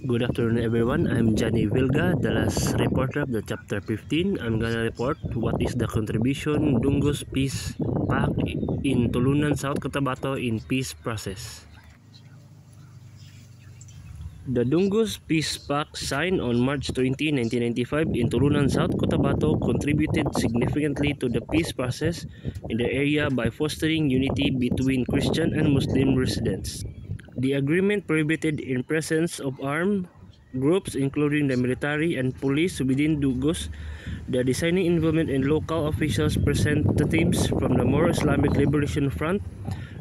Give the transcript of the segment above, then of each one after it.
Good afternoon everyone, I'm Johnny Vilga, the last reporter of the chapter 15. I'm gonna report what is the contribution Dungos Peace Pact in Tulunan, South Cotabato in peace process. The Dungos Peace Pact signed on March 20, 1995 in Tulunan, South Cotabato contributed significantly to the peace process in the area by fostering unity between Christian and Muslim residents. The agreement prohibited in presence of armed groups including the military and police within Dungos, the designing involvement in local officials, representatives from the Moro Islamic Liberation Front,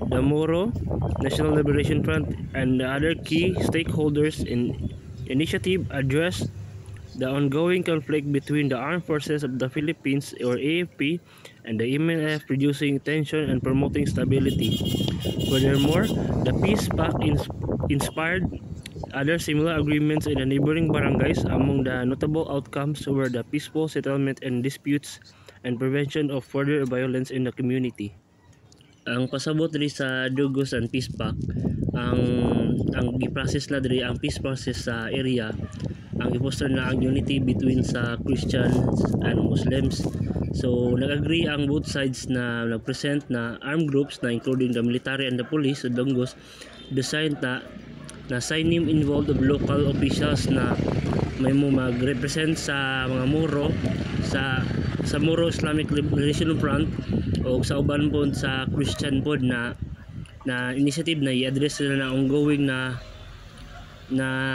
the Moro National Liberation Front, and the other key stakeholders in initiative addressed the ongoing conflict between the Armed Forces of the Philippines or AFP and the MNF, reducing tension and promoting stability. Furthermore, the Peace Pact inspired other similar agreements in the neighboring barangays. Among the notable outcomes were the peaceful settlement and disputes and prevention of further violence in the community. Ang pasabot diri sa Dungos and Peace Pact, ang gi-process na diri ang peace process sa area, ang i-foster na ang unity between sa Christians and Muslims. So nag-agree ang both sides na nag-present na armed groups na including the military and the police sa Dungos, designed na signing involved of local officials na may mo mag-represent sa mga Moro sa Moro Islamic Liberation Front o sa uban po sa Christian po na initiative na i-address na ongoing na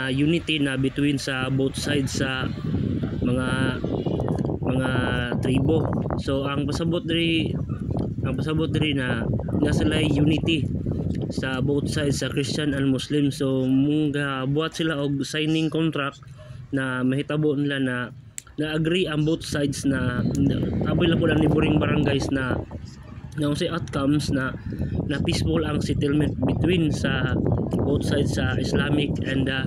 unity na between sa both sides sa mga tribo. So ang pasabot diri na sila unity sa both sides sa Christian and Muslim. So mong buhat sila og signing contract na mahitabo nila na agree ang both sides na aboy lang po ang neighboring barangays na say outcomes na peaceful ang settlement between sa both sides sa Islamic and the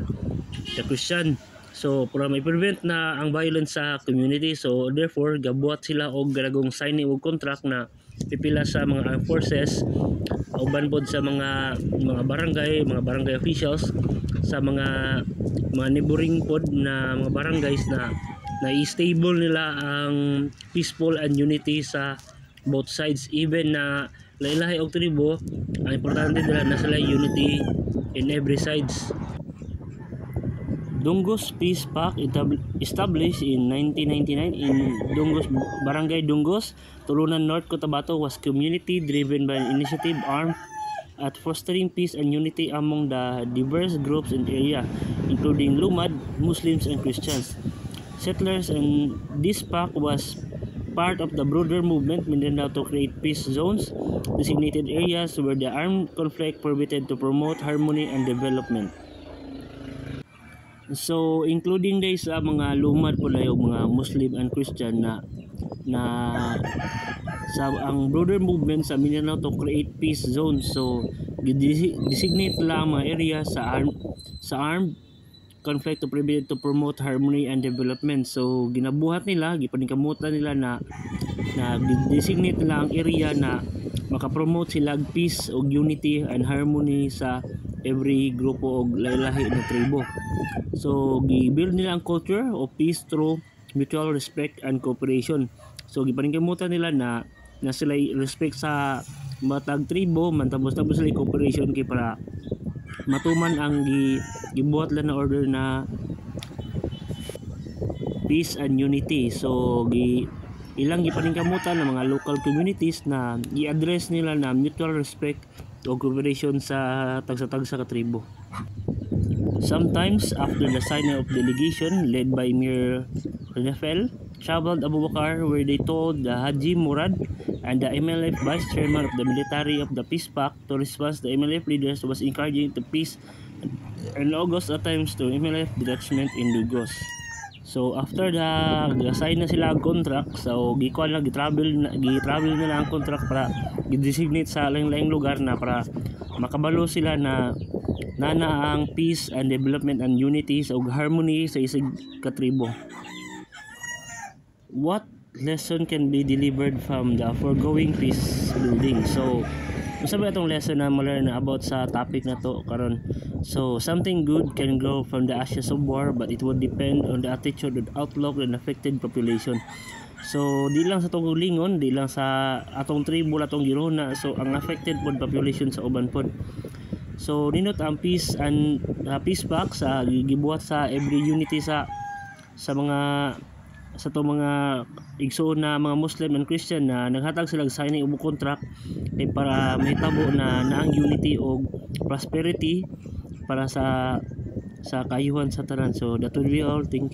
Christian. So para may prevent na ang violence sa community, so therefore gabuhat sila og galagong signing og contract na pipila sa mga armed forces uban pod sa mga barangay officials sa mga neighboring pod na mga barangays na i-stable nila ang peaceful and unity sa both sides, even na lahi-lahi og tribo. Ang importante nila na sila unity in every sides. Dungos Peace Pact established in 1999 in Dungos, Barangay Dungos, Tulunan, North Cotabato, was community driven by an initiative armed at fostering peace and unity among the diverse groups in the area, including Lumad, Muslims and Christians, settlers, and this pact was part of the broader movement Mindanao to create peace zones, designated areas where the armed conflict prohibited, to promote harmony and development. So including day sa mga lumad po na yung mga Muslim and Christian na sa ang broader movement sa Mindanao to create peace zones. So designate lang mga area sa armed conflict to prevent, to promote harmony and development. So ginabuhat nila, gipaningkamutan nila na designate nila ang area na makapromote sila peace o unity and harmony sa every grupo o lahi-lahi na tribo. So gi-build nila ang culture of peace through mutual respect and cooperation. So gipaningkamutan nila na sila respect sa matag tribo, mantapos sila cooperation kay para matuman ang gibuhat lang na order na peace and unity. So ilang gipaningkamutan ng mga local communities na i-address nila na mutual respect o cooperation sa tagsa-tagsa ka tribo. Sometimes after the signing of delegation led by Mir Renefel traveled Abu Bakar, where they told the Haji Murad and the MLF Vice Chairman of the Military of the Peace Pact to response the MLF leaders was encouraging to peace and August attempts to MLF detachment in Dungos. So after sign na sila ang contract, so gitravel nila ang contract para gi-designate sa lain-laing lugar na para makabalo sila na ang peace and development and unity sa harmony sa isig katribo. What lesson can be delivered from the foregoing peace building? So Usa ba itong lesson na ma-learn na about sa topic na to karon? So, something good can grow from the ashes of war, but it would depend on the attitude and outlook of the affected population. So, di lang sa tong lingon, di lang sa atong tribo atong girona. So, ang affected pod population sa uban pod. So, ninot ang peace and peace pact sa gibuhat sa every unity sa mga sa to mga igsoon na mga Muslim and Christian na naghatag sila signing og contract para mahitabo na ang unity o prosperity para sa kayuhan sa tanan. So that will be all. Thank you.